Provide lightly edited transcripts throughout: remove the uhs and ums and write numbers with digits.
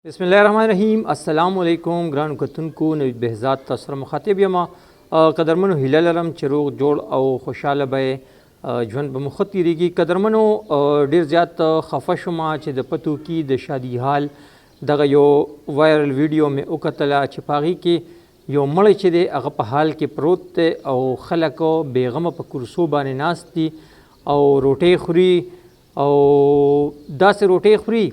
بسم الله الرحمن الرحیم. السلام علیکم ګرانو کتونکو، نوید بهزاد تاسو سره مخاطب یم. قدرمنو هیله لرم چې روغ جوړ او خوشحاله به ژوند به مو ښه تېرېږي. قدرمنو ډېر زیات خفه شوم چې د پتوکي د شادي حال دغه یو وایرل ویډیو مې وکتله چې په هغې کې یو مړی چې دی هغه په حال کې پروت دی او خلک بېغمه په کرسو باندې ناست دي او روټۍ خوري او داسې روټۍ خوري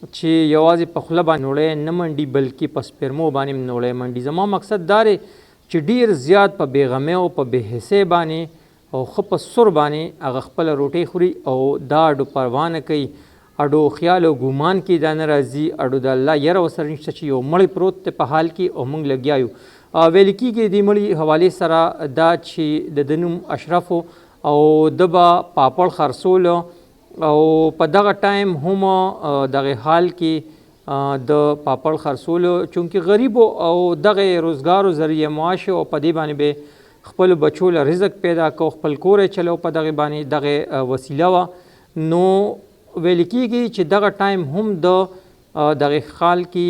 چې یوازې په خوله باندې نوړی نه منډي بلکې په سپرمو باندې هم نوړی منډي. زما مقصد دا دی چې ډېر زیات په بېغمۍ او په بېحسۍ باندې او ښه په سر باندې هغه خپله روټۍ خوري او دا اډو پروا نه کوي، اډو خیال او ګمان کې دا نه راځي، اډو د الله یره ورسره نشته چې یو مړی پروت دی په حال کې او موږ لګیا یو. ویل کېږي دې مړي حوالې سره دا چې د ده نوم اشرف او ده به پاپړ خرڅولو او په دغه ټایم هم دغه حال کې د پاپړ خرڅولو چونکې غریب او دغه روزګارو ذریعه معاش او په دې باندې به خپلو بچو له رزق پیدا کو، خپل کور یې چلو په دغه باندې دغه وسیله وه. نو ویل کېږي چې دغه ټایم هم د دغه حال کې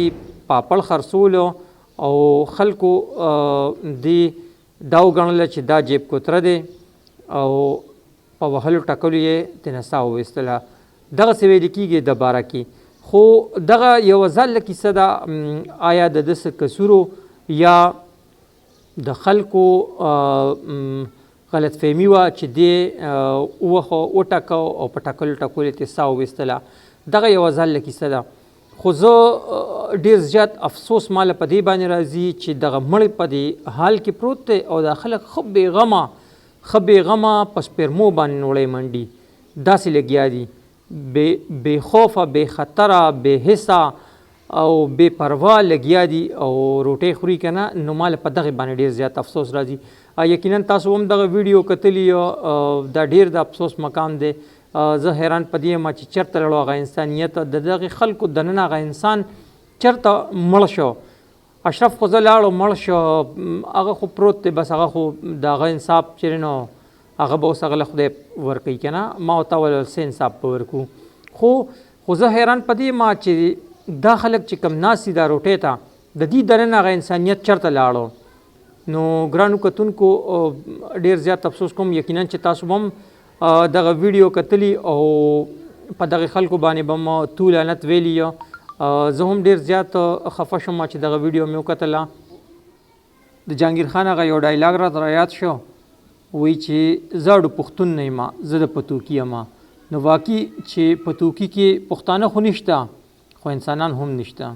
پاپړ خرڅولو او خلکو دې دا وګڼله چې دا جیب کوتره دی او په وهلو ټکلو یې ترې نه ساه وویستله. دغسې ویل کېږي د باره کې. خو دغه یوه ځله کیسه ده، آیا د ده څه قصور یا د خلکو غلط فهمي وه چې دې وټکه او په ټکلو ټکلو یې ترې ساه وویستله. دغه یوه ځله کیسه ده. خو زه ډېر زیات افسوس ماله په دې باندې راځي چې دغه مړی په دې حال کې پروت دی او دا خلک ښه بېغمه په سپرمو باندې نوړی منډي، داسې لګیا دي، بې خوفه، بې خطره، بې حسه او بې پروا لګیا دي او روټۍ خوري که نه. نو ماله په دغې باندې ډېر زیات افسوس راځي. یقینا تاسو هم دغه ویډیو کتلي دا ډېر د افسوس مقام دی. زه حیران په دې یم چې چېرته لاړو هغه انسانیت، د دغې خلکو دننه هغه انسان چېرته مړ شو. اشرف خو زه لاړو مړ شو، هغه خو پروت دی، بس هغه خو د هغه انصاف چې نو هغه به اوس هغه له خدای ورکوي که نه، ما ورته وویل څه انصاف به ورکو. خو زه حیران په دې یم چې دا خلک چې کوم ناست دي دا روټۍ ته، د دې دننه هغه انسانیت چېرته لاړو. نو ګرانو کتونکو ډېر زیات افسوس کوم، یقینا چې تاسو هم دغه ویډیو کتلي او په دغه خلکو باندې به مو تو لعنت ویلي. زه هم ډېر زیات خفه شوم چې دغه ویډیو مې وکتله. د جهانګیر خان هغه یو ډایلاګ راته رایاد شو، وایي چې زه اډو پښتون نه یم، زه د پتوکي یم. نو واقعي چې پتوکي کې پښتانه خو نشته خو انسانان هم نشته.